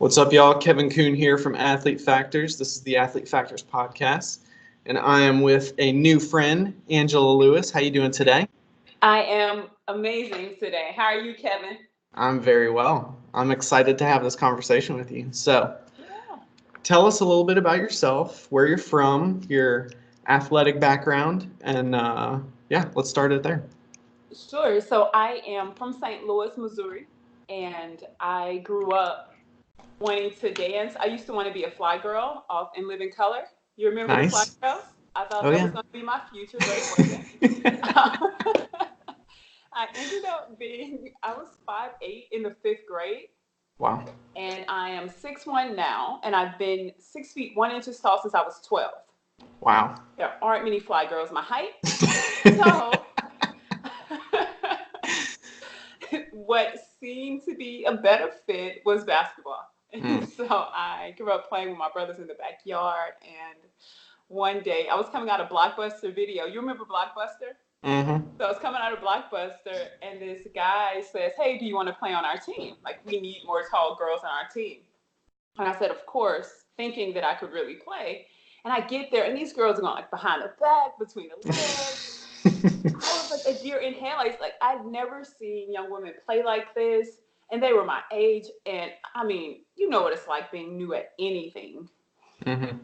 What's up, y'all? Kevin Kuhn here from Athlete Factors. This is the Athlete Factors podcast, and I am with a new friend, Angela Lewis. How you doing today? I am amazing today. How are you, Kevin? I'm very well. I'm excited to have this conversation with you. So, tell us a little bit about yourself, where you're from, your athletic background, and let's start it there. Sure. So I am from St. Louis, Missouri, and I grew up wanting to dance. I used to want to be a fly girl off in Living Color. You remember the fly Nice. girls? I thought Oh, that yeah. was going to be my future, but it wasn't. I ended up I was 5'8" in the 5th grade. Wow. And I am 6'1" now, and I've been 6 feet 1 inch tall since I was 12. Wow. There aren't many fly girls my height. So what seemed to be a better fit was basketball. And so I grew up playing with my brothers in the backyard. And one day I was coming out of Blockbuster Video. You remember Blockbuster? Mm-hmm. So I was coming out of Blockbuster, and this guy says, "Hey, do you want to play on our team? Like, we need more tall girls on our team." And I said, "Of course," thinking that I could really play. And I get there, and these girls are going like behind the back, between the legs. I was like a deer in headlights. Like, I'd never seen young women play like this, and they were my age. And I mean, you know what it's like being new at anything. Mm-hmm.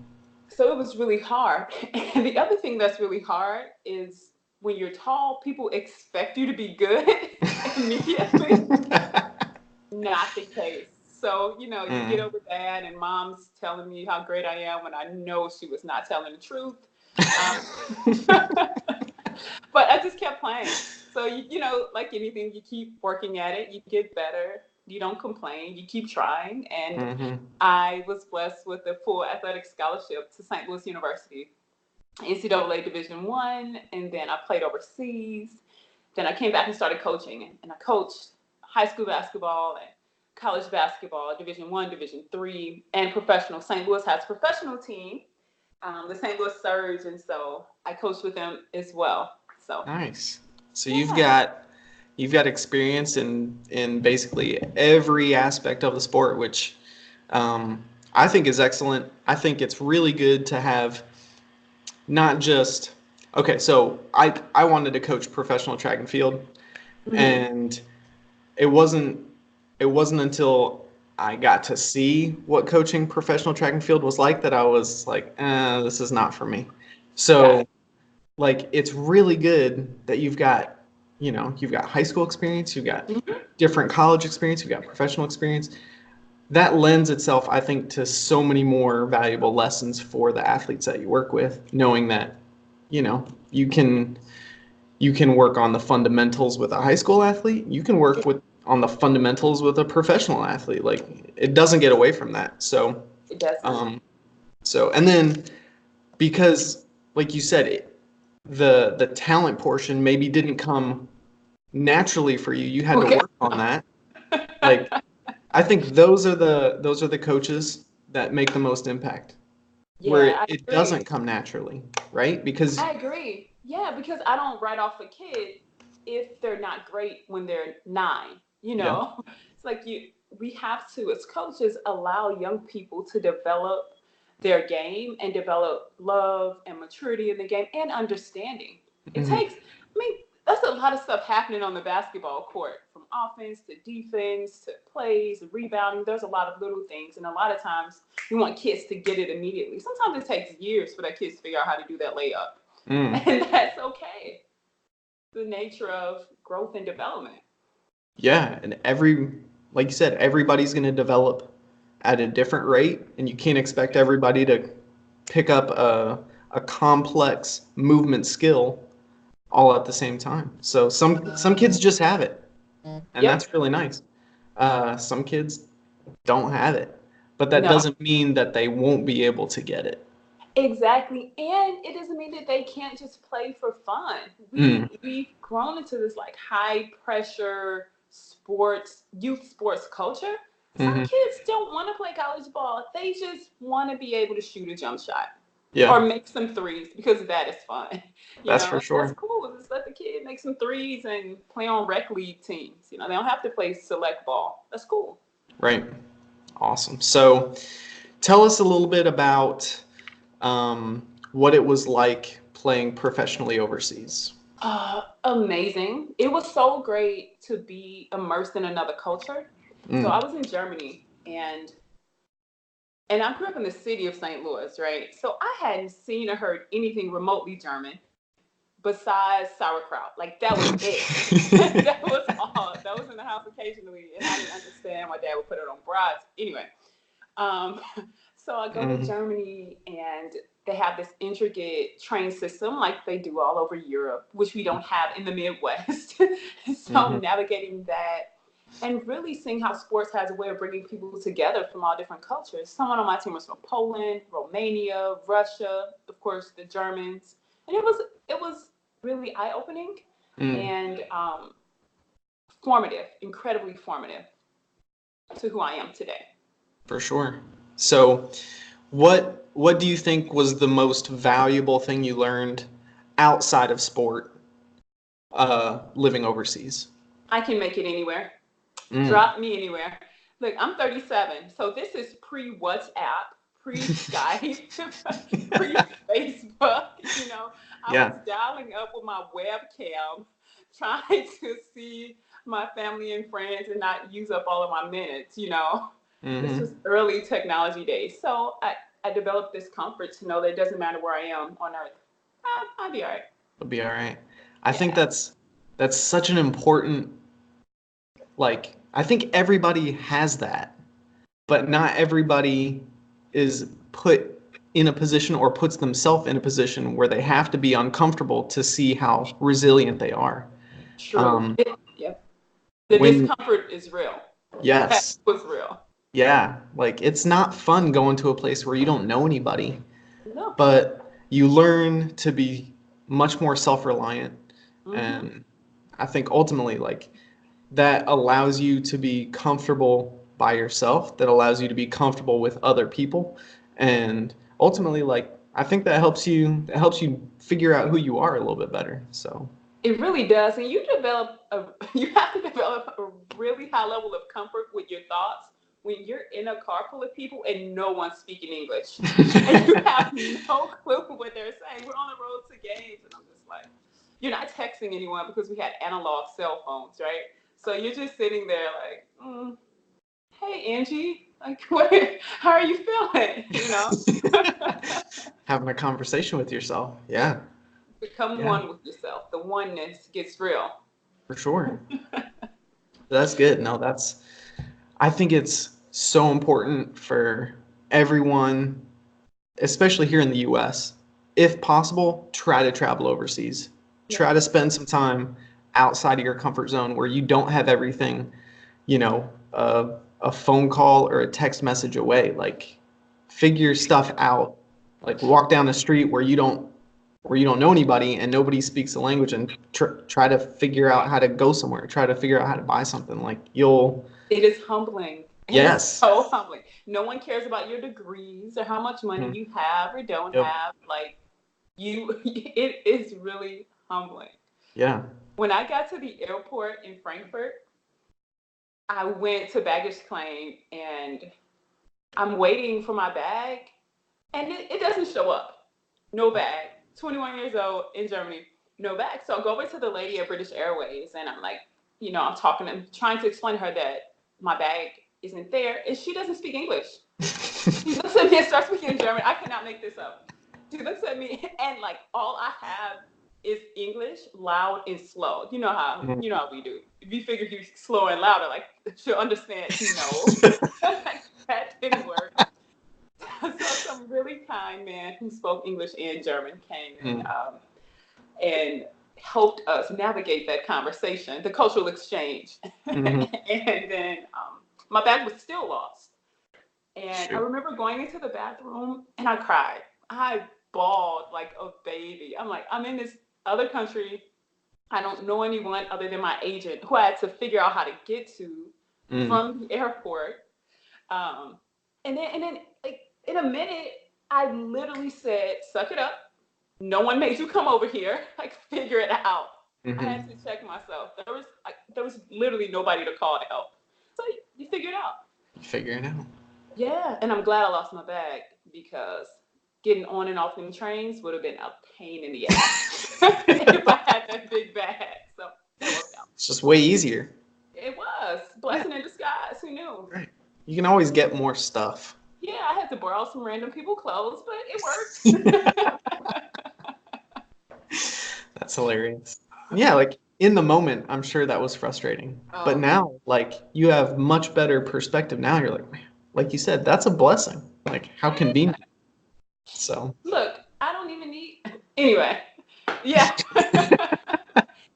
So it was really hard. And the other thing that's really hard is when you're tall, people expect you to be good immediately. Not the case. So, you get over that, and mom's telling me how great I am when I know she was not telling the truth. But I just kept playing. So, like anything, you keep working at it, you get better, you don't complain, you keep trying. And I was blessed with a full athletic scholarship to St. Louis University, NCAA Division I, and then I played overseas. Then I came back and started coaching, and I coached high school basketball and college basketball, Division I, Division III, and professional. St. Louis has a professional team, the St. Louis Surge, and so I coached with them as well. So nice. So you've got experience in basically every aspect of the sport, which I think is excellent. I think it's really good to have not just so I wanted to coach professional track and field, and it wasn't until I got to see what coaching professional track and field was like that I was like, this is not for me. So like, it's really good that you've got high school experience, you've got different college experience, you've got professional experience. That lends itself, I think, to so many more valuable lessons for the athletes that you work with, knowing that, you can work on the fundamentals with a high school athlete. You can work on the fundamentals with a professional athlete. Like, it doesn't get away from that. So it doesn't. And then, because like you said, the talent portion maybe didn't come naturally for you. You had to work on that. Like, I think those are the coaches that make the most impact. Yeah, where it doesn't come naturally, right? Because I agree. Yeah, because I don't write off a kid if they're not great when they're 9. It's like we have to, as coaches, allow young people to develop their game and develop love and maturity in the game and understanding. It takes, that's a lot of stuff happening on the basketball court, from offense to defense to plays, rebounding. There's a lot of little things, and a lot of times we want kids to get it immediately. Sometimes it takes years for that kids to figure out how to do that layup, and that's okay. The nature of growth and development. Yeah, and like you said, everybody's going to develop at a different rate, and you can't expect everybody to pick up a complex movement skill all at the same time. So some kids just have it, and that's really nice. Some kids don't have it, but that doesn't mean that they won't be able to get it. Exactly. And it doesn't mean that they can't just play for fun. We've grown into this like high pressure youth sports culture. Some kids don't want to play college ball. They just want to be able to shoot a jump shot. Or make some threes, because that is fun. That's for sure. That's cool. Just let the kid make some threes and play on rec league teams. They don't have to play select ball. That's cool. Right. Awesome. So tell us a little bit about what it was like playing professionally overseas. Amazing. It was so great to be immersed in another culture. So I Mm. was in Germany, and I grew up in the city of St. Louis, right? So I hadn't seen or heard anything remotely German besides sauerkraut. Like that was it. That was all. That was in the house occasionally, and I didn't understand why Dad would put it on brats. Anyway, um, so I go to Mhm. Germany, and they have this intricate train system like they do all over Europe, which we don't have in the Midwest. So Mhm. navigating that and really seeing how sports has a way of bringing people together from all different cultures. Someone on my team was from Poland, Romania, Russia, of course the Germans, and it was really eye opening Mm. and formative, incredibly formative to who I am today. For sure. So, what do you think was the most valuable thing you learned outside of sport, living overseas? I can make it anywhere. Mm. Drop me anywhere. Look, I'm 37, so this is pre WhatsApp, pre Skype, pre Facebook. I was Yeah. dialing up with my webcam, trying to see my family and friends and not use up all of my minutes. This was Hmm. early technology days. So I developed this comfort to know that it doesn't matter where I am on earth. I'll be all right. It'll be all right. I think Yeah. that's such an important, like, I think everybody has that, but not everybody is put in a position or puts themselves in a position where they have to be uncomfortable to see how resilient they are. True. Um, Yep. The when discomfort is real. That Yes, was real. yeah, like it's not fun going to a place where you don't know anybody, No. but you learn to be much more self-reliant, Mm-hmm. and I think ultimately like that allows you to be comfortable by yourself, that allows you to be comfortable with other people, and ultimately like I think that helps you figure out who you are a little bit better. So, It really does. And you have to develop a really high level of comfort with your thoughts when you're in a car full of people and no one's speaking English. And you have no clue what they're saying. We're on the road to games, and I'm just like, you're not texting anyone because we had analog cell phones, right? So you're just sitting there like, hey, Angie, like, how are you feeling? having a conversation with yourself. Yeah, Become yeah, one with yourself. The oneness gets real. for sure. That's good. No, I think it's so important for everyone, especially here in the US. If possible, try to travel overseas. Try to Yes. spend some time outside of your comfort zone where you don't have everything, a phone call or a text message away. Like, figure stuff out. Like, walk down the street where you don't know anybody and nobody speaks the language, and try to figure out how to go somewhere. Try to figure out how to buy something. Like, you'll It is humbling. It is Yes. so humbling. No one cares about your degrees or how much money Mhm. you have or don't Yep. have. Like it is really humbling. Yeah. When I got to the airport in Frankfurt, I went to baggage claim and I'm waiting for my bag and it doesn't show up. No bag. 21 years old in Germany, no bag. So I go over to the lady at British Airways and I'm like, I'm talking to trying to explain to her that my bag isn't there. And she doesn't speak English. She looks at me and starts speaking German. I cannot make this up. She looks at me and like all I have is English, loud and slow. You know how Mhm. you know how we do. If you figure you slow and louder, like she'll understand. No, that didn't work. So some really kind man who spoke English and German came Mhm. and helped us navigate that conversation, the cultural exchange, Mhm. and then my bag was still lost. And I Shoot. remember going into the bathroom and I cried. I bawled like a baby. I'm like, I'm in this other country. I don't know anyone other than my agent who I had to figure out how to get to Mm. from the airport. Um, and then like in a minute, I literally said, "Suck it up. No one made you come over here. Like figure it out." I had Mhm. to check myself. There was literally nobody to call to help. So you figure it out. Figuring it out. Yeah, and I'm glad I lost my bag because getting on and off them trains would have been a pain in the ass if I had that big bag. So that worked out. It's just way easier. It was Yeah, blessing in disguise. Who knew? right. You can always get more stuff. Yeah, I had to borrow some random people clothes, but it worked. That's hilarious. Yeah, like in the moment, I'm sure that was frustrating. But Oh man. now, like you have much better perspective now. You're like, man, like you said, that's a blessing. Like how convenient. So, Look, I don't even need. Anyway, yeah.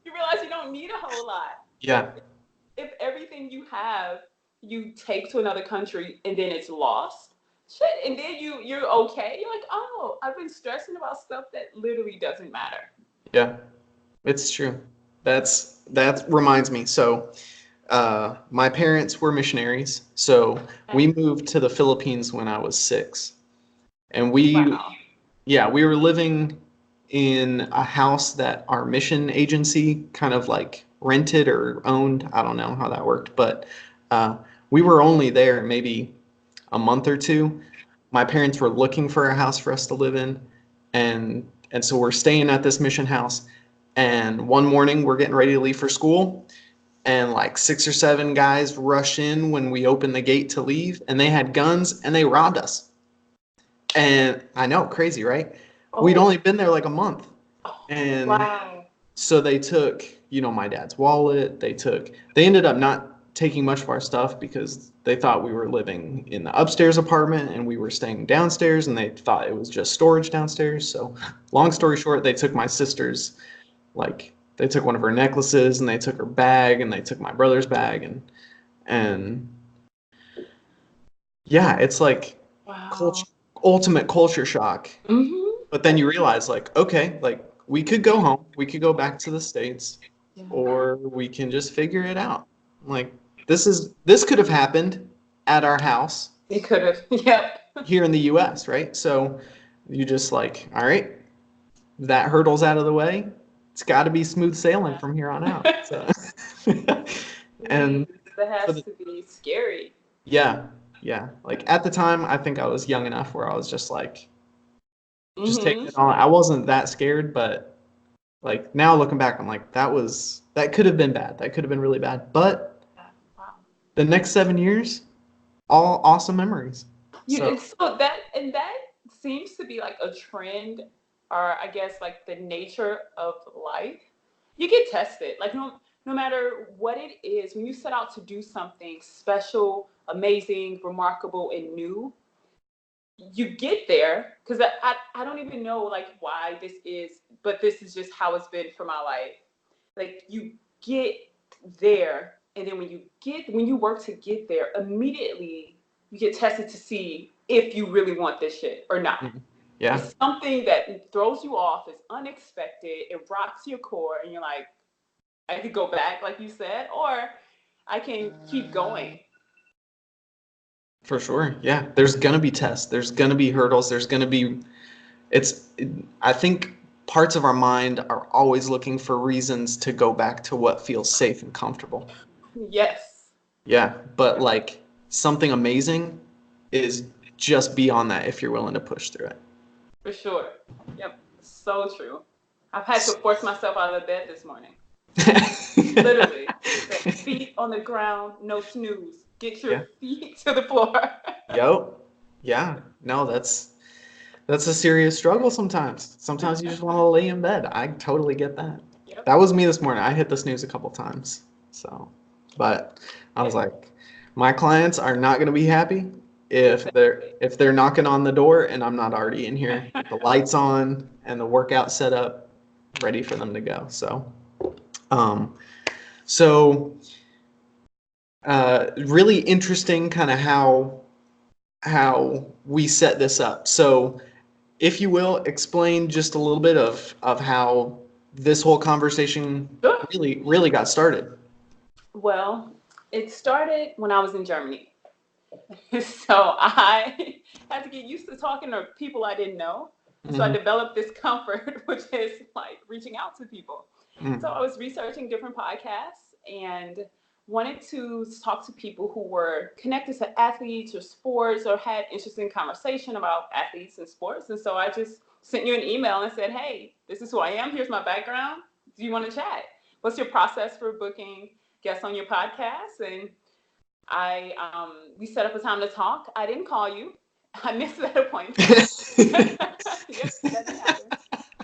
You realize you don't need a whole lot. If yeah, if everything you have you take to another country and then it's lost, shit, and then you're okay. You're like, oh, I've been stressing about stuff that literally doesn't matter. yeah, it's true. That reminds me. So, my parents were missionaries. So we Okay. moved to the Philippines when I was 6, and we Wow. yeah, we were living in a house that our mission agency kind of like rented or owned. I don't know how that worked, but uh, we were only there maybe a month or two. My parents were looking for a house for us to live in, and so we're staying at this mission house. And one morning we're getting ready to leave for school, and like 6 or 7 guys rush in when we opened the gate to leave, and they had guns and they robbed us. And I know, crazy, right? We'd Oh, only been there like a month. And wow. so they took, my dad's wallet. They ended up not taking much of our stuff because they thought we were living in the upstairs apartment and we were staying downstairs and they thought it was just storage downstairs. So, long story short, they took my sister's, like, they took one of her necklaces and they took her bag and they took my brother's bag and yeah, it's like Wow. culture, ultimate culture shock. Mm-hmm. But then you realize, like, okay, like we could go home, we could go back to the States, Yeah. or we can just figure it out. Like this could have happened at our house It could have. Yep. here in the US, right? So you just like, all right, that hurdle's out of the way. It's got to be smooth sailing from here on out. So and Please, that for has the to be scary. yeah, yeah. Like at the time, I think I was young enough where I was just like, just taking Mm-hmm. it on. I wasn't that scared, but like now looking back, I'm like, that could have been bad. That could have been really bad. But Wow. the next 7 years, all awesome memories. You So and so that and that seems to be like a trend, or I guess like the nature of life. You get tested. Like no matter what it is, when you set out to do something special, amazing, remarkable, and new, you get there because I don't even know like why this is, but this is just how it's been for my life. Like you get there, and then when you work to get there, immediately you get tested to see if you really want this shit or not. mhm. Yeah, It's something that throws you off, it's unexpected, it rocks your core, and you're like, I could go back, like you said, or I can keep going. for sure. Yeah, there's gonna be tests. There's gonna be hurdles. There's gonna be it's. I think parts of our mind are always looking for reasons to go back to what feels safe and comfortable. Yes, Yeah, but like something amazing is just beyond that if you're willing to push through for sure. Yep, so true. I've had to force myself out of bed this morning. it. Literally. Say, feet on the ground, no snooze. Get your Yeah. feet to the floor. Yep. Yeah. No, that's a serious struggle sometimes. Sometimes you just want to lay in bed. I totally get that. Yep. That was me this morning. I hit the snooze a couple times. So, but I was Yeah. like, my clients are not going to be happy Exactly. if they're knocking on the door and I'm not already in here with the lights on and the workout set up, ready for them to go. Um, so really interesting kind of how we set this up. So, if you will, explain just a little bit of how this whole conversation Sure. really got started. Well, it started when I was in Germany. So I had to get used to talking to people I didn't know. So I Hmm. developed this comfort, which is like reaching out to people. Mm. So I was researching different podcasts, and wanted to talk to people who were connected to athletes or sports or had interesting conversation about athletes and sports. And so I just sent you an email and said, hey, this is who I am. Here's my background. Do you want to chat? What's your process for booking guests on your podcast? And we set up a time to talk. I didn't call you. I missed that appointment. Yes, that didn't happen.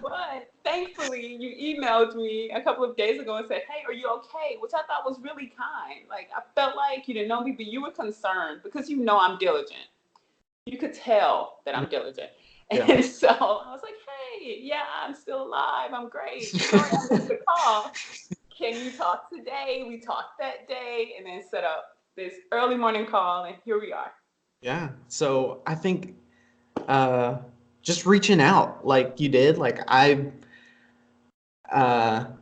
But thankfully, you emailed me a couple of days ago and said, hey, are you okay? Which I thought was really kind. Like, I felt like you didn't know me, but you were concerned because you know I'm diligent. You could tell that I'm diligent. Yeah. And so I was like, hey, yeah, I'm still alive. I'm great. Sorry I missed the call. Can you talk today? We talked that day and then set up this early morning call, and here we are. Yeah. So I think just reaching out like you did, like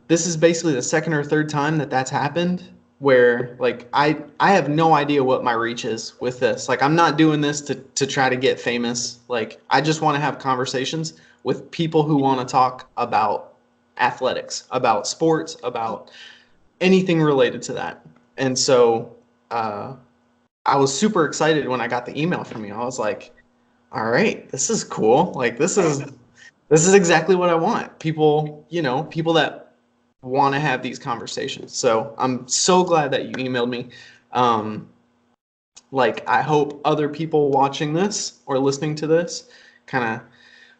this is basically the second or third time that's happened where like I have no idea what my reach is with this. Like I'm not doing this to try to get famous. Like I just want to have conversations with people who want to talk about athletics, about sports, about anything related to that. And so I was super excited when I got the email from you. I was like, all right, this is cool. Like this is exactly what I want. People, people that want to have these conversations. So I'm so glad that you emailed me. Like I hope other people watching this or listening to this kind of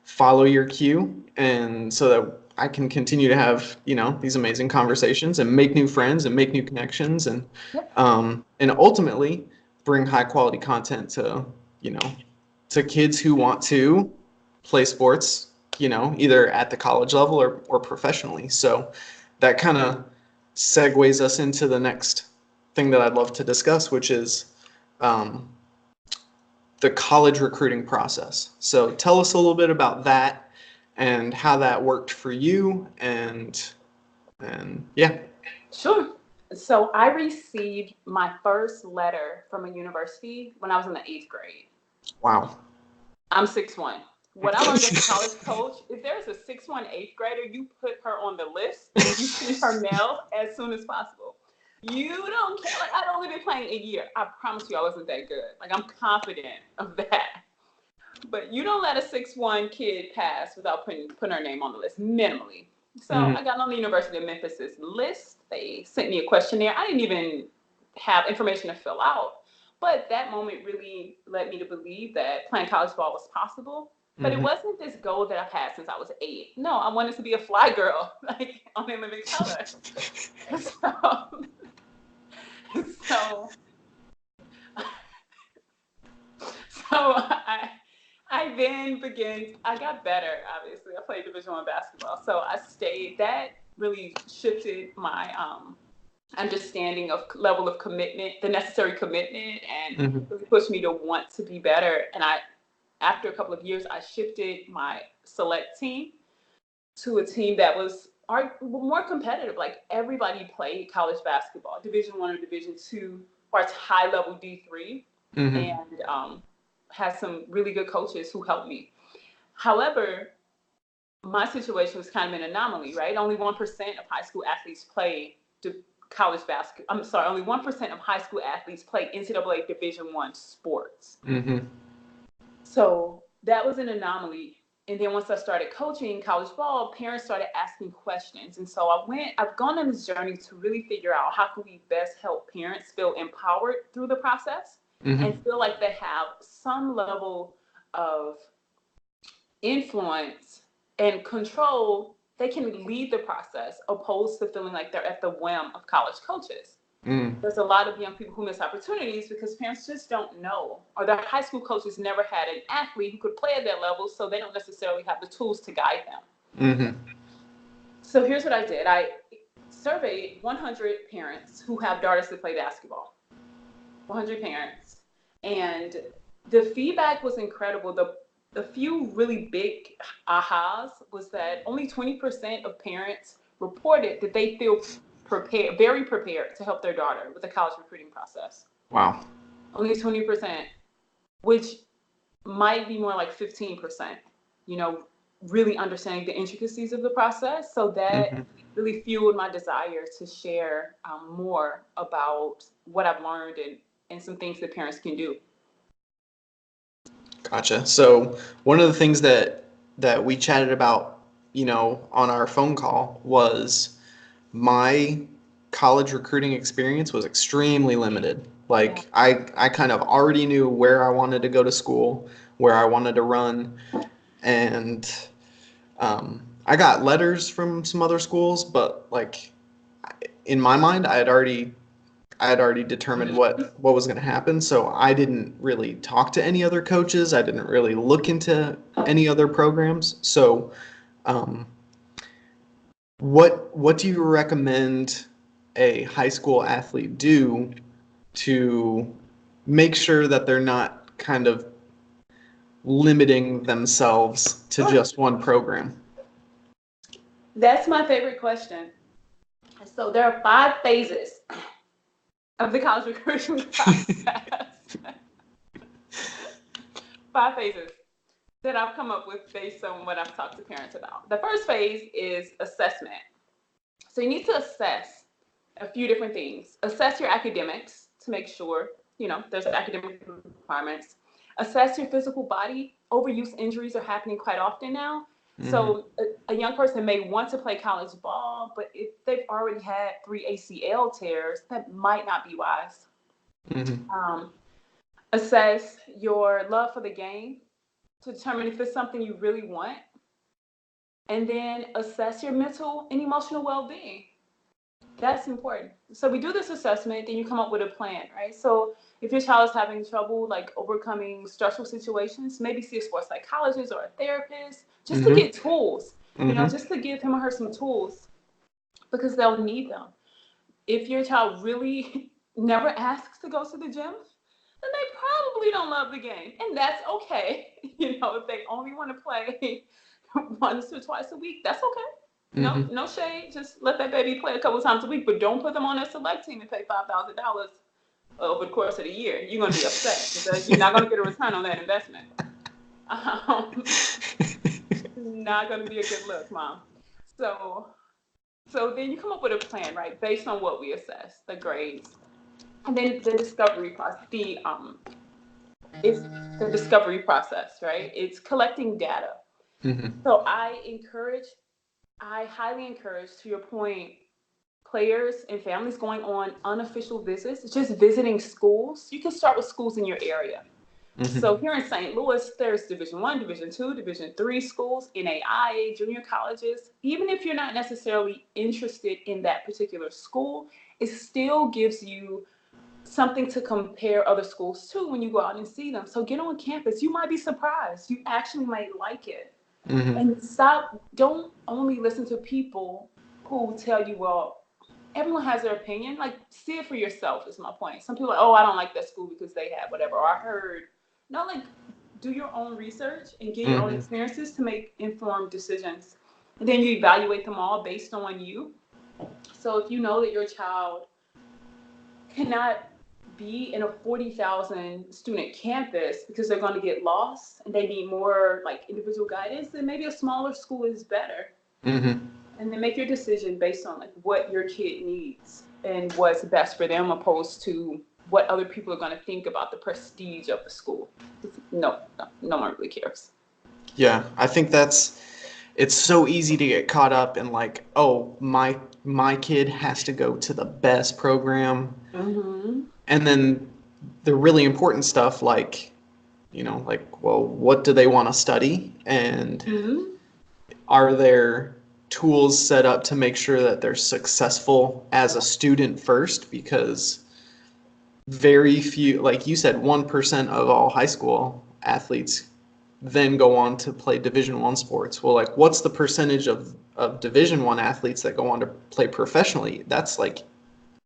follow your cue, and so that I can continue to have, these amazing conversations and make new friends and make new connections and ultimately bring high quality content to, to kids who want to play sports, either at the college level or professionally. So that kind of segues us into the next thing that I'd love to discuss, which is the college recruiting process. So tell us a little bit about that and how that worked for you and yeah. Sure. So I received my first letter from a university when I was in the 8th grade. Wow. I'm 6'1". What I learned as a college coach, if there's a 6'1" 8th grader, you put her on the list and you send her mail as soon as possible. You don't care. Like, I'd only been playing a year. I promise you I wasn't that good. Like, I'm confident of that. But you don't let a 6'1" kid pass without putting her name on the list, minimally. So I got on the University of Memphis's list. They sent me a questionnaire. I didn't even have information to fill out. But that moment really led me to believe that playing college ball was possible. But it wasn't this goal that I've had since I was 8. No, I wanted to be a fly girl, like on In Living Color. So I then began, I got better, obviously. I played Division I basketball. So I stayed. That really shifted my understanding of level of commitment, the necessary commitment, and really pushed me to want to be better. And after a couple of years, I shifted my select team to a team that was more competitive. Like everybody played college basketball, Division I or Division II, or it's high level D3, and has some really good coaches who helped me. However, my situation was kind of an anomaly, right? Only 1% of high school athletes play college basketball. I'm sorry, only 1% of high school athletes play NCAA Division I sports. So that was an anomaly. And then once I started coaching college ball, parents started asking questions. And so I've gone on this journey to really figure out how can we best help parents feel empowered through the process and feel like they have some level of influence and control. They can lead the process opposed to feeling like they're at the whim of college coaches. There's a lot of young people who miss opportunities because parents just don't know, or their high school coaches never had an athlete who could play at that level, so they don't necessarily have the tools to guide them. So here's what I did. I surveyed 100 parents who have daughters that play basketball. 100 parents. And the feedback was incredible. The few really big ahas was that only 20% of parents reported that they feel very prepared to help their daughter with the college recruiting process. Wow. Only 20%, which might be more like 15%. really understanding the intricacies of the process. So that Mm-hmm. really fueled my desire to share more about what I've learned and some things that parents can do. Gotcha. So one of the things that we chatted about, on our phone call was my college recruiting experience was extremely limited. Yeah. Like I kind of already knew where I wanted to go to school, where I wanted to run, and I got letters from some other schools, but like in my mind, I had already determined what was going to happen, so I didn't really talk to any other coaches. I didn't really look into any other programs. So, um, what do you recommend a high school athlete do to make sure that they're not kind of limiting themselves to just one program? That's my favorite question. So there are 5 phases of the college recruiting process. 5 phases that I've come up with based on what I've talked to parents about. The first phase is assessment. So you need to assess a few different things. Assess your academics to make sure, there's academic requirements. Assess your physical body. Overuse injuries are happening quite often now. Mm-hmm. So a young person may want to play college ball, but if they've already had 3 ACL tears, that might not be wise. Mm-hmm. Assess your love for the game to determine if it's something you really want. And then assess your mental and emotional well-being. That's important. So we do this assessment, then you come up with a plan, right? So if your child is having trouble like overcoming stressful situations, maybe see a sports psychologist or a therapist just to Mm-hmm. get tools, Mm-hmm. just to give him or her some tools because they'll need them. If your child really never asks to go to the gym, then they probably don't love the game. And that's okay. If they only want to play once or twice a week, that's okay. No, Mm-hmm. no shade. Just let that baby play a couple times a week, but don't put them on a select team and pay $5,000 over the course of the year. You're going to be upset because you're not going to get a return on that investment. Not going to be a good look, mom. So, so then you come up with a plan, right, based on what we assess, the grades, and then the discovery process. It's the discovery process, right? It's collecting data. Mm-hmm. So I highly encourage, to your point, players and families going on unofficial visits, just visiting schools. You can start with schools in your area. Mm-hmm. So here in St. Louis, there's Division 1, Division 2, Division 3 schools, NAIA, junior colleges. Even if you're not necessarily interested in that particular school, it still gives you something to compare other schools to when you go out and see them. So get on campus. You might be surprised. You actually might like it. Mm-hmm. And don't only listen to people who tell you, well, everyone has their opinion. Like, see it for yourself is my point. Some people are like, oh, I don't like that school because they have whatever. Or I heard. No, like, do your own research and get your own Mm-hmm. experiences to make informed decisions. And then you evaluate them all based on you. So if you know that your child cannot be in a 40,000 student campus because they're going to get lost and they need more like individual guidance, then maybe a smaller school is better. Mm-hmm. And then make your decision based on like what your kid needs and what's best for them, opposed to what other people are going to think about the prestige of the school. No one really cares. Yeah, I think it's so easy to get caught up in like, oh, my kid has to go to the best program, Mm-hmm. and then the really important stuff like, well, what do they want to study, and Mm-hmm. are there tools set up to make sure that they're successful as a student first? Because very few, like you said, 1% of all high school athletes then go on to play Division 1 sports. Well, like, what's the percentage of Division 1 athletes that go on to play professionally? That's like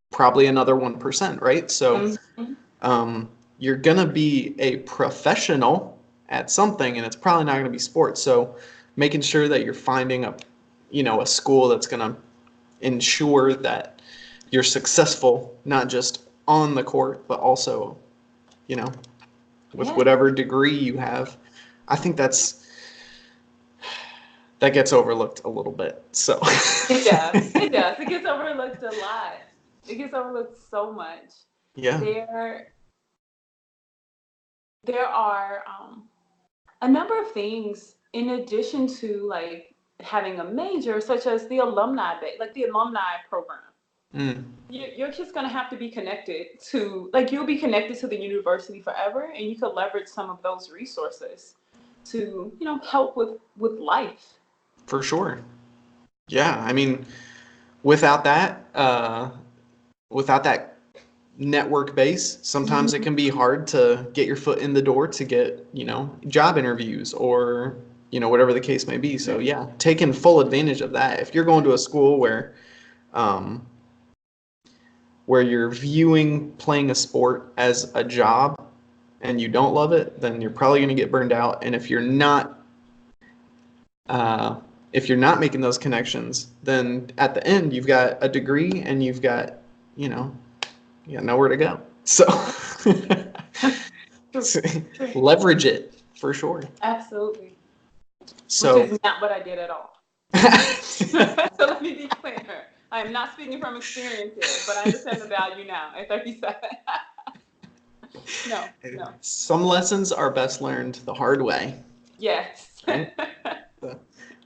probably another 1%, right? So Mm-hmm. you're gonna be a professional at something, and it's probably not gonna be sports. So making sure that you're finding a school that's gonna ensure that you're successful, not just on the court, but also, you know, with Yeah. whatever degree you have. I think that gets overlooked a little bit. So It does. It does. It gets overlooked a lot. It gets overlooked so much. Yeah. There are a number of things in addition to like having a major, such as the like the alumni program. Mm. You're just going to have to be connected to, like, you'll be connected to the university forever, and you could leverage some of those resources to, help with life. For sure. Yeah. I mean, without that, network base, sometimes it can be hard to get your foot in the door to get, job interviews or, whatever the case may be. So yeah, taking full advantage of that. If you're going to a school where you're viewing playing a sport as a job and you don't love it, then you're probably going to get burned out. And if you're not making those connections, then at the end you've got a degree and you've got, you got nowhere to go. So leverage it for sure. Absolutely. So which is not what I did at all. So let me be clear. I am not speaking from experience here, but I understand the value now at 37. No. Some lessons are best learned the hard way. Yes. Right?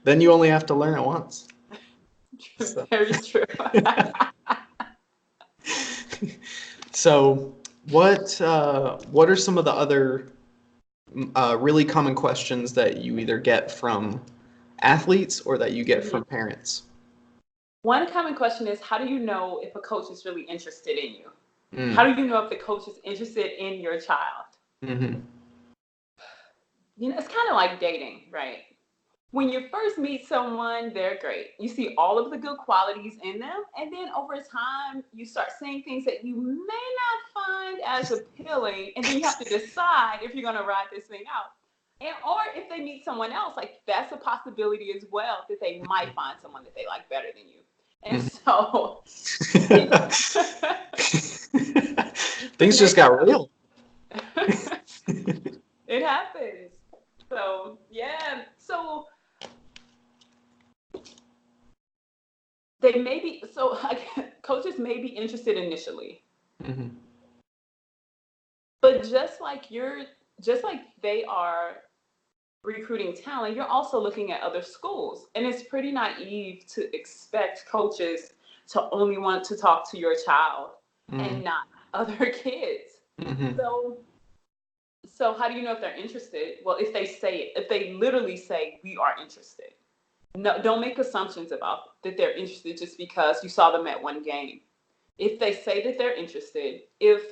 Then you only have to learn it once. So. Very true. So what are some of the other really common questions that you either get from athletes or that you get from parents? One common question is, how do you know if a coach is really interested in you? How do you know if the coach is interested in your child? Mm-hmm. It's kind of like dating, right? When you first meet someone, they're great. You see all of the good qualities in them. And then over time, you start seeing things that you may not find as appealing. And then you have to decide if you're going to ride this thing out. Or if they meet someone else, like, that's a possibility as well, that they might find someone that they like better than you. And so things just got real. It happens. So yeah. So coaches may be interested initially. Mm-hmm. But just like they are recruiting talent, you're also looking at other schools. And it's pretty naive to expect coaches to only want to talk to your child and not other kids. Mm-hmm. So how do you know if they're interested? Well, if they literally say, we are interested. No, don't make assumptions about that they're interested just because you saw them at one game. If they say that they're interested, if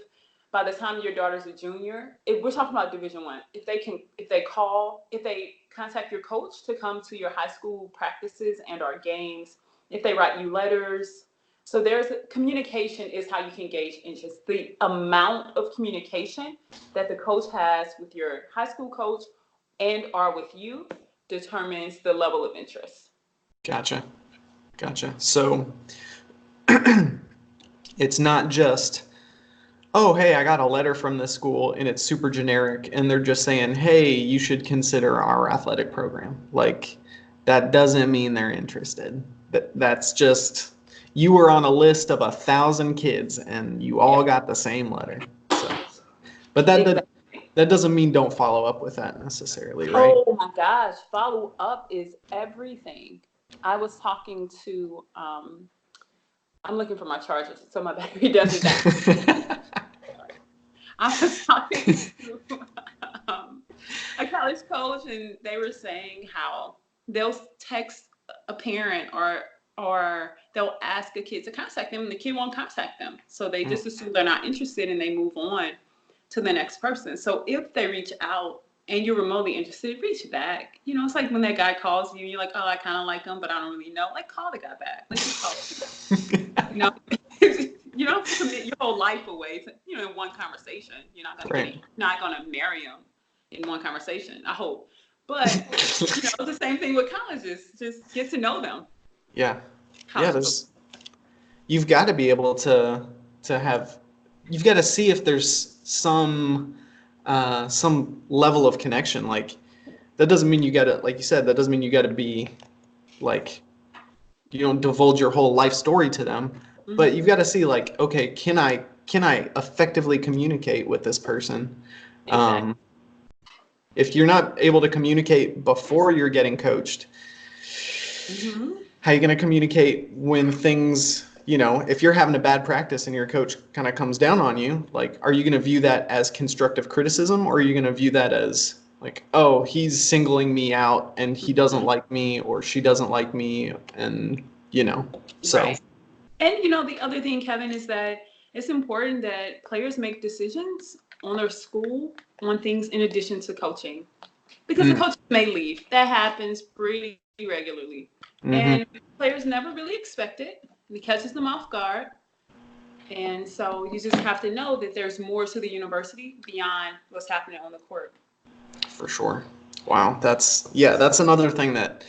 by the time your daughter's a junior, if we're talking about Division I, if they contact your coach to come to your high school practices and our games, if they write you letters. So communication is how you can gauge interest. The amount of communication that the coach has with your high school coach and or with you determines the level of interest. Gotcha. So it's not just, oh, hey, I got a letter from this school and it's super generic and they're just saying, hey, you should consider our athletic program. Like, that doesn't mean they're interested. That's just, you were on a list of 1,000 kids and you all got the same letter. So, but that doesn't mean don't follow up with that necessarily, right? Oh my gosh, follow up is everything. I was talking to, I'm looking for my charger so my battery doesn't die. I was talking to a college coach, and they were saying how they'll text a parent or they'll ask a kid to contact them, and the kid won't contact them. So they just assume they're not interested and they move on to the next person. So if they reach out and you're remotely interested, reach back. It's like when that guy calls you and you're like, oh, I kind of like him, but I don't really know. Like, call the guy back. Like, just call him. You don't have to commit your whole life away to, in one conversation. You're not gonna marry him in one conversation, I hope. But the same thing with colleges. Just get to know them. Yeah. You've got to be able to have. You've got to see if there's some level of connection. Like, that doesn't mean you got to, like you said, that doesn't mean you got to be like, you don't divulge your whole life story to them, but you've got to see like, okay, can I effectively communicate with this person? Exactly. If you're not able to communicate before you're getting coached, how are you going to communicate when things, if you're having a bad practice and your coach kind of comes down on you, like, are you going to view that as constructive criticism, or are you going to view that as like, oh, he's singling me out and he doesn't like me or she doesn't like me, and so. Right. And the other thing, Kevin, is that it's important that players make decisions on their school on things in addition to coaching, because the coaches may leave. That happens pretty regularly, and players never really expect it. It catches them off guard, and so you just have to know that there's more to the university beyond what's happening on the court. For sure. Wow, that's another thing that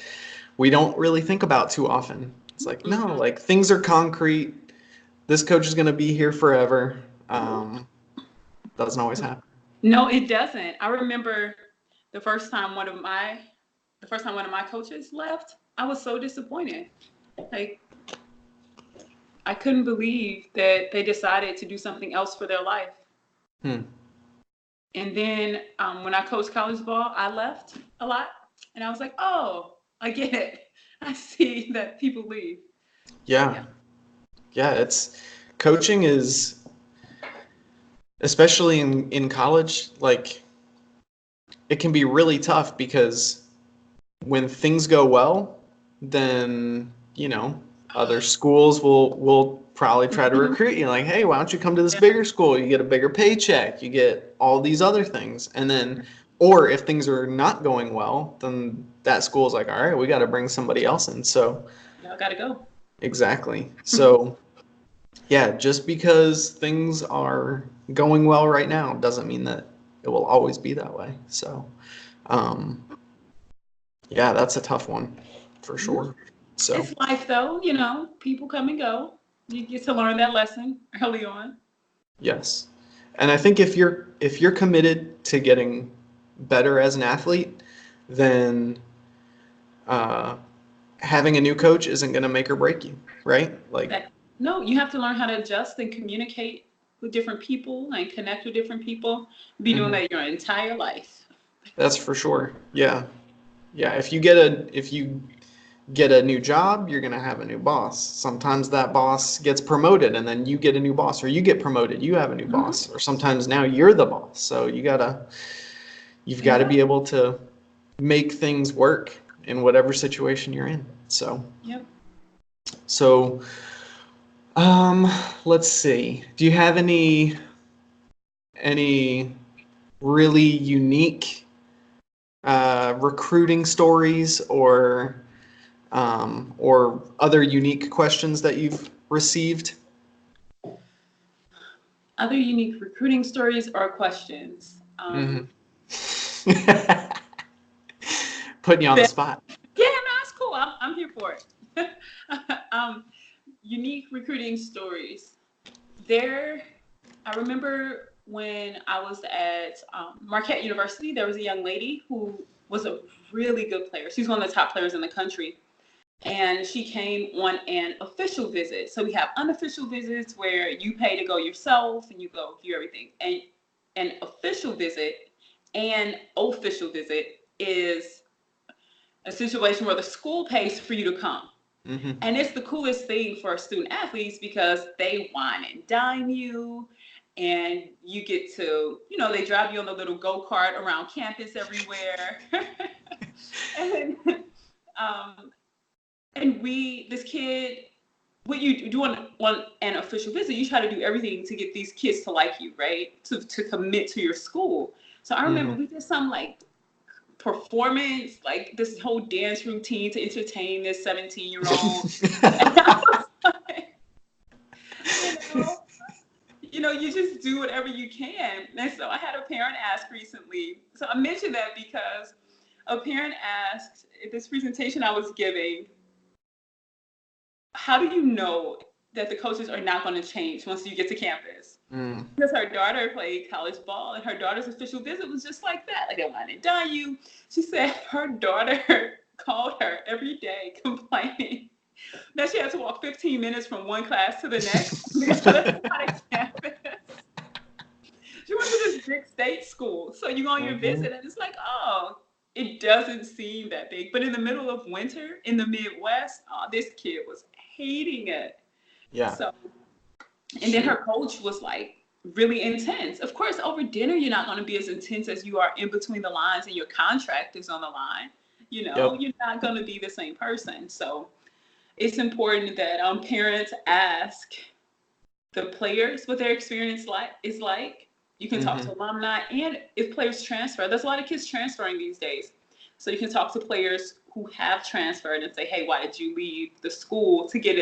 we don't really think about too often. It's like, no, like, things are concrete. This coach is going to be here forever. Doesn't always happen. No, it doesn't. I remember the first time one of my coaches left. I was so disappointed. Like, I couldn't believe that they decided to do something else for their life. And then when I coached college ball, I left a lot. And I was like, oh, I get it. I see that people leave. Yeah, it's coaching is, especially in college, like, it can be really tough because when things go well, then, other schools will probably try to recruit you, like, hey, why don't you come to this bigger school? You get a bigger paycheck, you get all these other things. And then, or if things are not going well, then that school's like, all right, we got to bring somebody else in. So y'all got to go. Exactly. So yeah, just because things are going well right now doesn't mean that it will always be that way. So yeah, that's a tough one for sure. So it's life, though. People come and go. You get to learn that lesson early on. yes, and I think if you're committed to getting better as an athlete, then having a new coach isn't going to make or break you, right? Like, no, you have to learn how to adjust and communicate with different people and connect with different people. Be doing that your entire life. That's for sure. Yeah. If you get a new job, you're gonna have a new boss. Sometimes that boss gets promoted, and then you get a new boss, or you get promoted, you have a new boss, or sometimes now you're the boss. So you've got to be able to make things work in whatever situation you're in. So. Yep. So, let's see. Do you have any really unique recruiting stories or other unique questions that you've received? Other unique recruiting stories or questions? Putting you on the spot. Yeah, no, that's cool. I'm here for it. Unique recruiting stories. I remember when I was at Marquette University, there was a young lady who was a really good player. She's one of the top players in the country. And she came on an official visit. So we have unofficial visits where you pay to go yourself and you go do everything. And an official visit and official visit is a situation where the school pays for you to come. And it's the coolest thing for student athletes because they wine and dine you, and you get to, they drive you on a little go-kart around campus everywhere. And this kid, what you do on an official visit, you try to do everything to get these kids to like you, right? To commit to your school. So I remember we did some like performance, like this whole dance routine to entertain this 17-year-old. And I was like, you just do whatever you can. And so I had a parent ask recently. So I mentioned that because a parent asked at this presentation I was giving, how do you know that the coaches are not going to change once you get to campus? Because her daughter played college ball, and her daughter's official visit was just like that. Like, they wanted to dine you. She said her daughter called her every day complaining that she had to walk 15 minutes from one class to the next because it's not a campus. She went to this big state school. So you go on your Mhm. visit and it's like, oh, it doesn't seem that big. But in the middle of winter in the Midwest, oh, this kid was hating it. Yeah. So, and then her coach was like really intense. Of course, over dinner, you're not going to be as intense as you are in between the lines and your contract is on the line. You know, Yep. you're not going to be the same person. So it's important that parents ask the players what their experience is like. You can talk Hmm. to alumni, and if players transfer, there's a lot of kids transferring these days. So you can talk to players who have transferred and say, "Hey, why did you leave the school?" to get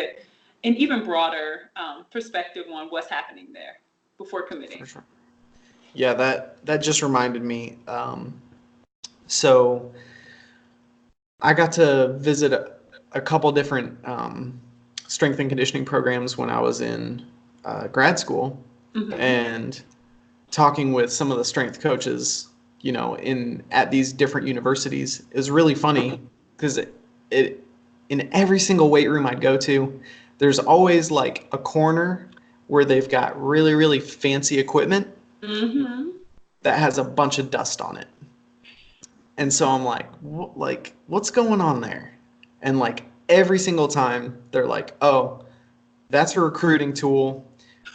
an even broader perspective on what's happening there before For committing. sure. Yeah, that just reminded me. So I got to visit a couple different strength and conditioning programs when I was in grad school, Mm-hmm. and talking with some of the strength coaches, in at these different universities is really funny because it in every single weight room I'd go to, there's always like a corner where they've got really, really fancy equipment Mm-hmm. that has a bunch of dust on it. And so I'm like, what's going on there? And like every single time they're like, oh, that's a recruiting tool.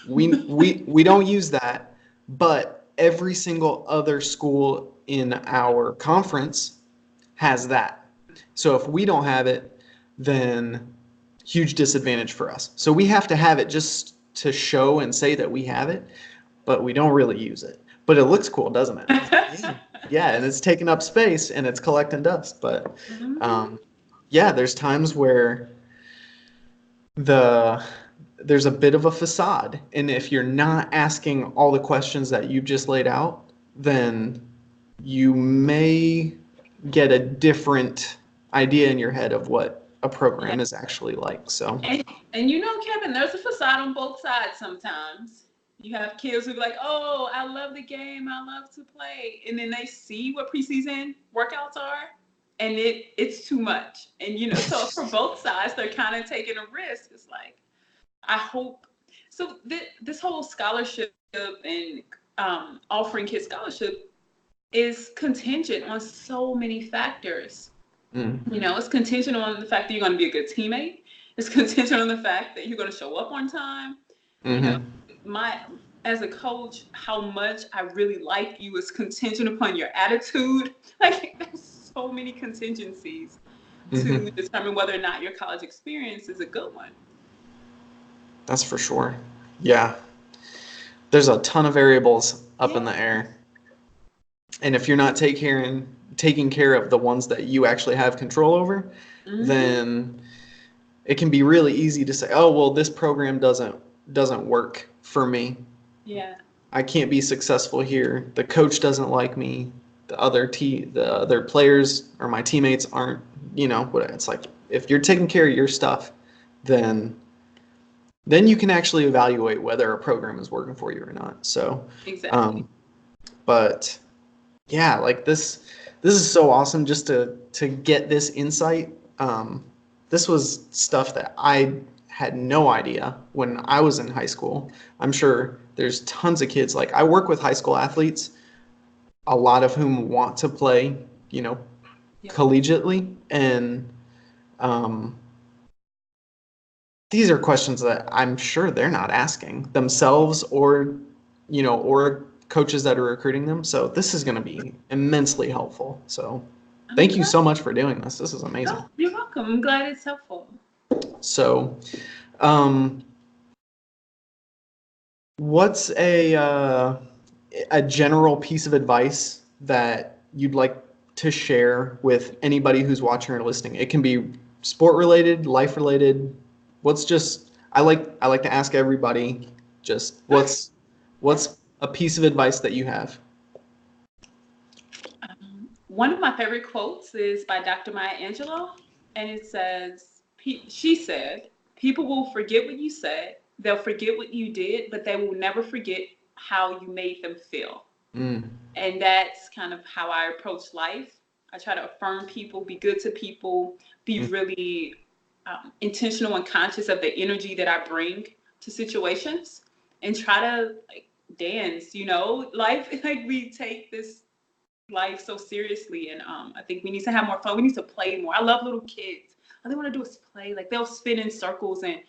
We don't use that, but every single other school in our conference has that. So if we don't have it, then huge disadvantage for us. So we have to have it just to show and say that we have it, but we don't really use it. But it looks cool, doesn't it? It's like, yeah, yeah, and it's taking up space and it's collecting dust. But Mm-hmm. um, yeah, there's times where the there's a bit of a facade, and if you're not asking all the questions that you've just laid out, then you may get a different idea in your head of what a Yeah. program is actually like. So, And you know, Kevin, there's a facade on both sides sometimes. You have kids who be like, oh, I love the game, I love to play. And then they see what preseason workouts are, and it's too much. And so for both sides, they're kind of taking a risk. It's like, I hope so this whole scholarship and offering kids scholarship is contingent on so many factors. mm, It's contingent on the fact that you're going to be a good teammate. It's contingent on the fact that you're going to show up on time. You know, mm-hmm, my as a coach, how much I really like you is contingent upon your attitude. Like there's so many contingencies mm-hmm. to determine whether or not your college experience is a good one. That's for sure. Yeah, there's a ton of variables up Yeah. in the air, and if you're not taking care of the ones that you actually have control over, Mm-hmm. then it can be really easy to say, oh, well, this program doesn't work for me. Yeah. I can't be successful here. The coach doesn't like me. The other players or my teammates aren't, what it's like. If you're taking care of your stuff, then you can actually evaluate whether a program is working for you or not. So, Exactly. um, but yeah, like this is so awesome just to get this insight. This was stuff that I had no idea when I was in high school. I'm sure there's tons of kids, like I work with high school athletes, a lot of whom want to play, you know, Yeah. collegiately, and um, these are questions that I'm sure they're not asking themselves, or coaches that are recruiting them. So this is going to be immensely helpful. So I'm thank you glad. so much for doing this. This is amazing. Oh, you're welcome. I'm glad it's helpful. So, um, what's a general piece of advice that you'd like to share with anybody who's watching or listening? It can be sport related, life related. What's just I like to ask everybody just Okay. what's a piece of advice that you have? One of my favorite quotes is by Dr. Maya Angelou, and it says, she said, people will forget what you said, they'll forget what you did, but they will never forget how you made them feel. Mm, And that's kind of how I approach life. I try to affirm people, be good to people, be really intentional and conscious of the energy that I bring to situations, and try to like dance. Life, like, we take this life so seriously, and I think we need to have more fun. We need to play more. I love little kids. All they want to do is play. Like, they'll spin in circles and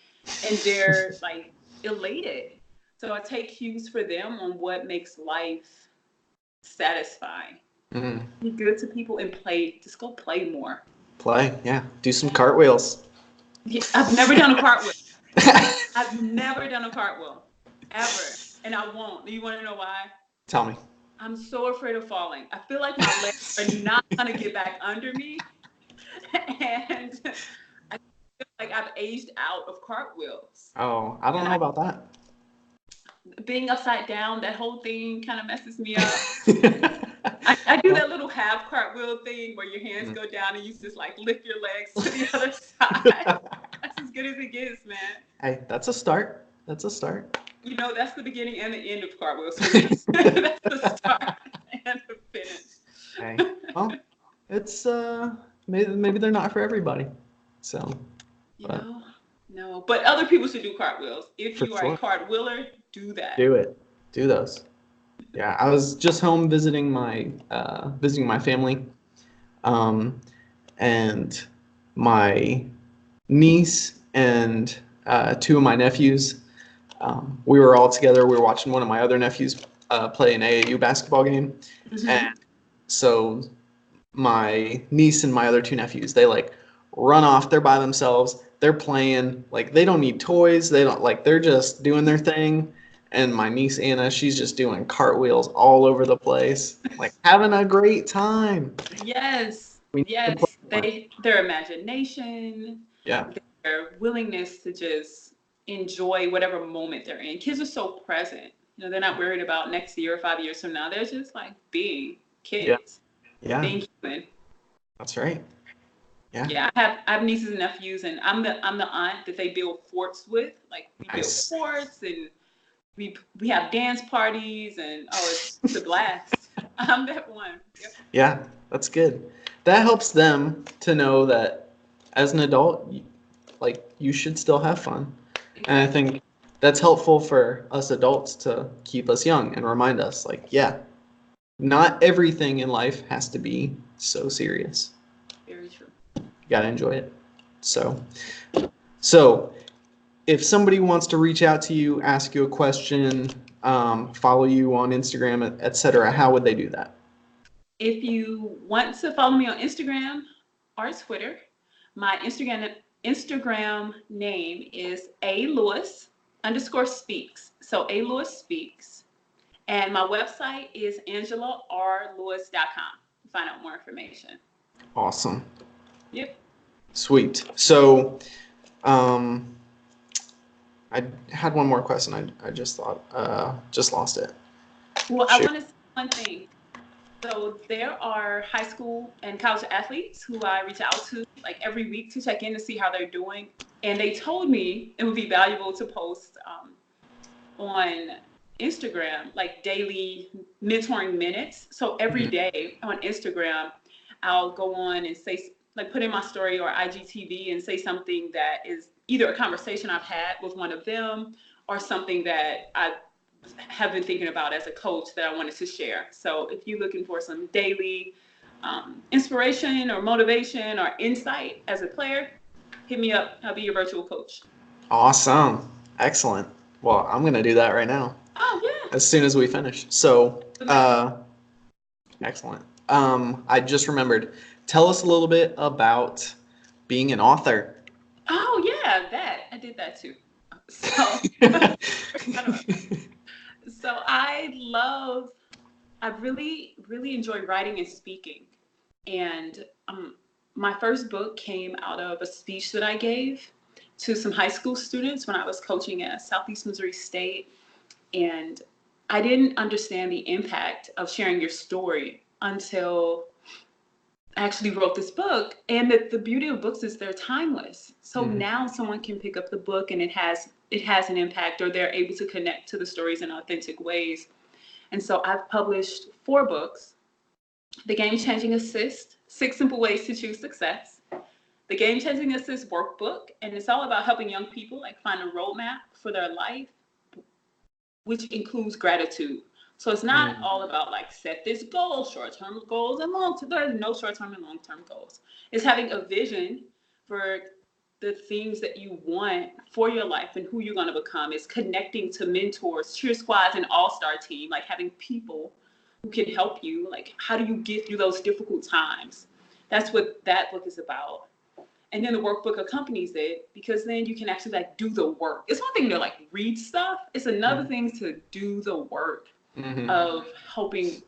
they're like elated. So I take cues for them on what makes life satisfying. Be good to people and play. Just go play more. Play, yeah. Do some cartwheels. Yeah, I've never done a cartwheel. I've never done a cartwheel, ever. And I won't. Do you want to know why? Tell me. I'm so afraid of falling. I feel like my legs are not going to get back under me. And I feel like I've aged out of cartwheels. Oh, I don't know about that. Being upside down, that whole thing kind of messes me up. I do that little half cartwheel thing where your hands go down and you just like lift your legs to the other side. That's as good as it gets, man. Hey, that's a start. That's That's the beginning and the end of cartwheels. That's the start and the finish. Hey, well, it's maybe they're not for everybody. So, no. But other people should do cartwheels. If you are sure. a cartwheeler, do that. Do it. Do those. Yeah, I was just home visiting my family, and my niece and two of my nephews. We were all together. We were watching one of my other nephews play an AAU basketball game, and so my niece and my other two nephews, they like run off. They're by themselves. They're playing. Like, they don't need toys. They're just doing their thing. And my niece Anna, she's just doing cartwheels all over the place, like having a great time. Yes. Their imagination, their willingness to just enjoy whatever moment they're in. Kids are so present. They're not worried about next year or 5 years from now. They're just like being kids. Yeah. Being human. That's right. Yeah. Yeah, I have nieces and nephews, and I'm the aunt that they build forts with. Like, we build forts, and we have dance parties, and it's a blast. I'm that one. Yep. Yeah, that's good. That helps them to know that as an adult, you should still have fun. Exactly. And I think that's helpful for us adults to keep us young and remind us, not everything in life has to be so serious. Very true. You gotta enjoy it. So if somebody wants to reach out to you, ask you a question, follow you on Instagram, etc., how would they do that? If you want to follow me on Instagram or Twitter, my Instagram name is @Lewis_speaks. So @LewisSpeaks. And my website is AngelaRLewis.com to find out more information. Awesome. Yep. Sweet. So, I had one more question. I just thought, just lost it. Well, I want to say one thing. So there are high school and college athletes who I reach out to every week to check in to see how they're doing. And they told me it would be valuable to post on Instagram, daily mentoring minutes. So every day on Instagram, I'll go on and say, put in my story or IGTV and say something that is either a conversation I've had with one of them or something that I have been thinking about as a coach that I wanted to share. So if you're looking for some daily inspiration or motivation or insight as a player, hit me up. I'll be your virtual coach. Awesome. Excellent. Well, I'm going to do that right now. Oh, yeah. As soon as we finish. So, excellent. I just remembered. Tell us a little bit about being an author. Oh, yeah, that. I did that too. So, I really, really enjoy writing and speaking. And my first book came out of a speech that I gave to some high school students when I was coaching at Southeast Missouri State. And I didn't understand the impact of sharing your story until I actually wrote this book. And the beauty of books is they're timeless. So now someone can pick up the book and it has an impact, or they're able to connect to the stories in authentic ways. And so I've published 4 books. The Game Changing Assist, 6 Simple Ways to Choose Success. The Game Changing Assist workbook, and it's all about helping young people like find a roadmap for their life, which includes gratitude. So it's not all about like set this goal, short-term goals and long-term. There's no short-term and long-term goals. It's having a vision for the things that you want for your life and who you're going to become. It's connecting to mentors, cheer squads, and all-star team, like having people who can help you. Like, how do you get through those difficult times? That's what that book is about. And then the workbook accompanies it, because then you can actually like do the work. It's one thing to like read stuff. It's another thing to do the work of helping,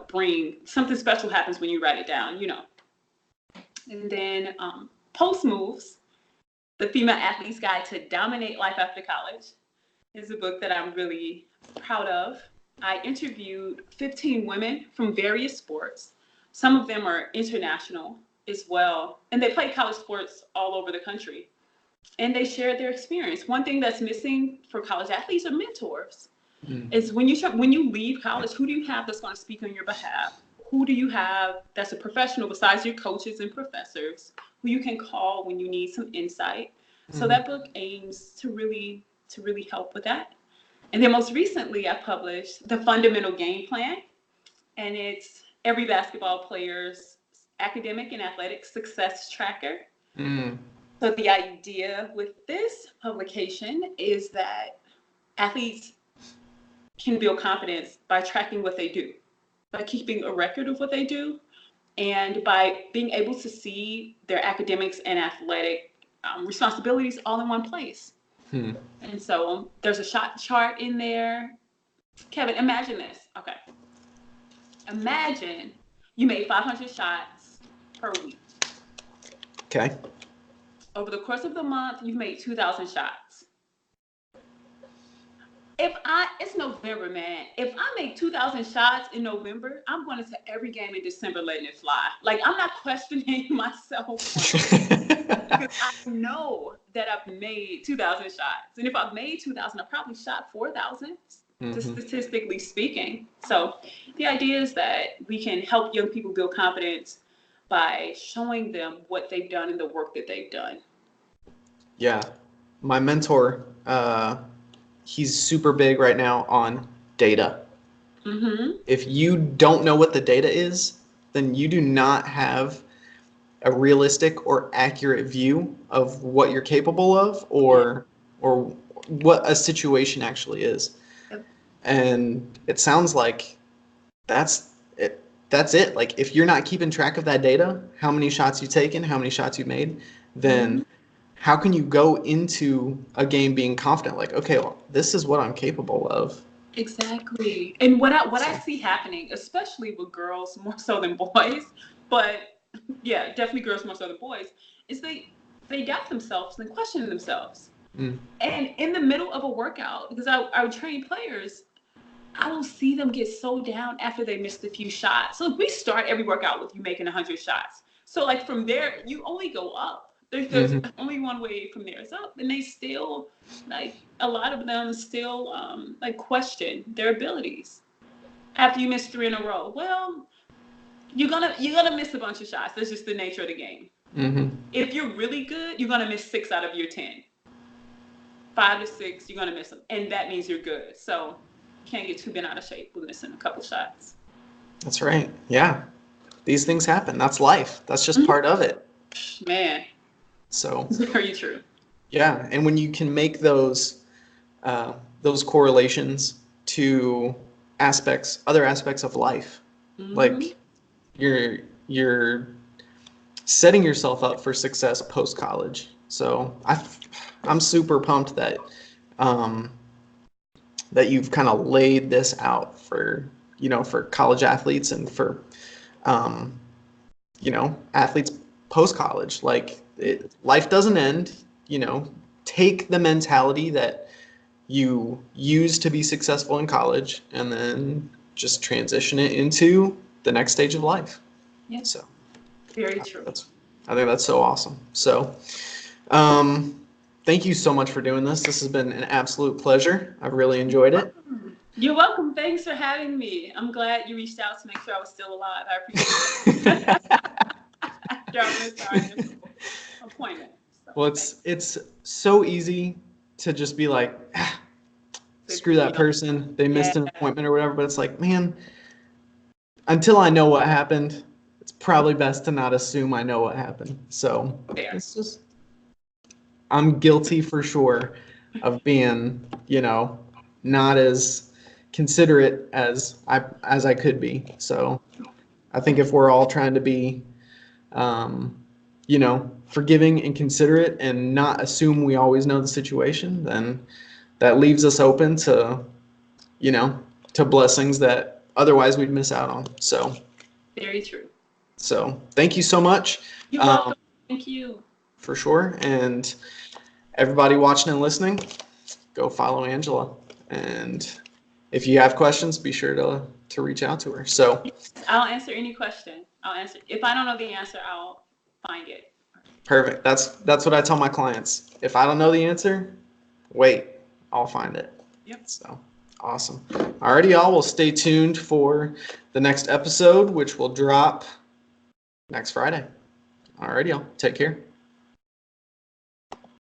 bring something special happens when you write it down, And then Post Moves, The Female Athlete's Guide to Dominate Life After College, is a book that I'm really proud of. I interviewed 15 women from various sports. Some of them are international as well, and they play college sports all over the country, and they shared their experience. One thing that's missing for college athletes are mentors. Is when you leave college, who do you have that's going to speak on your behalf? Who do you have that's a professional besides your coaches and professors who you can call when you need some insight? So that book aims to really help with that. And then most recently I published The Fundamental Game Plan, and it's every basketball player's academic and athletic success tracker. So the idea with this publication is that athletes can build confidence by tracking what they do, by keeping a record of what they do, and by being able to see their academics and athletic responsibilities all in one place. And so there's a shot chart in there. Kevin, imagine this. Okay. Imagine you made 500 shots per week. Okay. Over the course of the month, you've made 2,000 shots. It's November, man. If I make 2,000 shots in November, I'm going to every game in December letting it fly. Like, I'm not questioning myself because I know that I've made 2,000 shots. And if I've made 2,000, I probably shot 4,000, just statistically speaking. So the idea is that we can help young people build confidence by showing them what they've done and the work that they've done. Yeah. My mentor, he's super big right now on data. If you don't know what the data is, then you do not have a realistic or accurate view of what you're capable of or what a situation actually is. And it sounds like that's it. Like, if you're not keeping track of that data, how many shots you've taken, how many shots you've made, then how can you go into a game being confident? Like, okay, well, this is what I'm capable of. Exactly. And what I see happening, especially with girls more so than boys, but yeah, definitely girls more so than boys, is they doubt themselves and question themselves. And in the middle of a workout, because I would train players, I will see them get so down after they missed a few shots. So we start every workout with you making 100 shots. So like from there, you only go up. There's only one way from there is up, and they still, like, a lot of them still like question their abilities after you miss 3 in a row. Well, you're gonna miss a bunch of shots. That's just the nature of the game. If you're really good, you're gonna miss 6 out of your 10. 5 to 6, you're gonna miss them, and that means you're good. So you can't get too bent out of shape with missing a couple shots. That's right. Yeah, these things happen. That's life. That's just part of it. Man. So very true. Yeah, and when you can make those correlations to other aspects of life, like you're setting yourself up for success post college. So I'm super pumped that that you've kind of laid this out for college athletes and for athletes post college. Like, life doesn't end. Take the mentality that you use to be successful in college and then just transition it into the next stage of life. Yeah. So very true. I think that's so awesome. So thank you so much for doing this. This has been an absolute pleasure. I've really enjoyed it. You're welcome. Thanks for having me. I'm glad you reached out to make sure I was still alive. I appreciate it. After I missed our initial appointment. So, Well, it's so easy to just be like, screw that person. They missed an appointment or whatever. But it's like, man, until I know what happened, it's probably best to not assume I know what happened. So it's just, I'm guilty for sure of being, not as considerate as I could be. So I think if we're all trying to be, forgiving and considerate and not assume we always know the situation, then that leaves us open to, to blessings that otherwise we'd miss out on. So very true. So thank you so much. You're welcome. Thank you. For sure. And everybody watching and listening, go follow Angela. And if you have questions, be sure to reach out to her. So I'll answer any question. I'll answer. If I don't know the answer, I'll find it. Perfect. That's what I tell my clients. If I don't know the answer, wait, I'll find it. Yep. So awesome. Alrighty, y'all. Well, stay tuned for the next episode, which will drop next Friday. Alrighty, y'all. Take care.